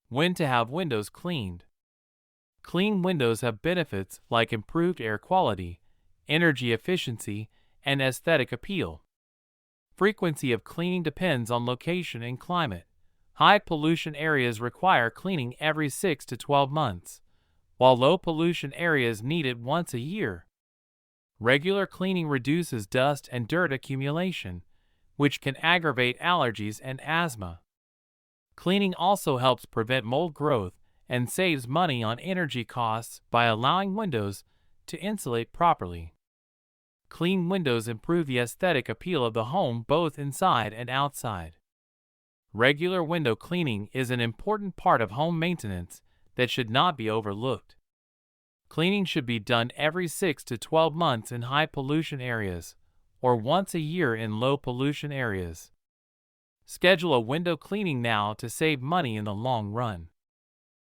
When to have windows cleaned. Clean windows have benefits like improved air quality, energy efficiency, and aesthetic appeal. Frequency of cleaning depends on location and climate. High pollution areas require cleaning every 6 to 12 months, while low pollution areas need it once a year. Regular cleaning reduces dust and dirt accumulation, which can aggravate allergies and asthma. Cleaning also helps prevent mold growth and saves money on energy costs by allowing windows to insulate properly. Clean windows improve the aesthetic appeal of the home both inside and outside. Regular window cleaning is an important part of home maintenance that should not be overlooked. Cleaning should be done every 6 to 12 months in high pollution areas, or once a year in low pollution areas. Schedule a window cleaning now to save money in the long run.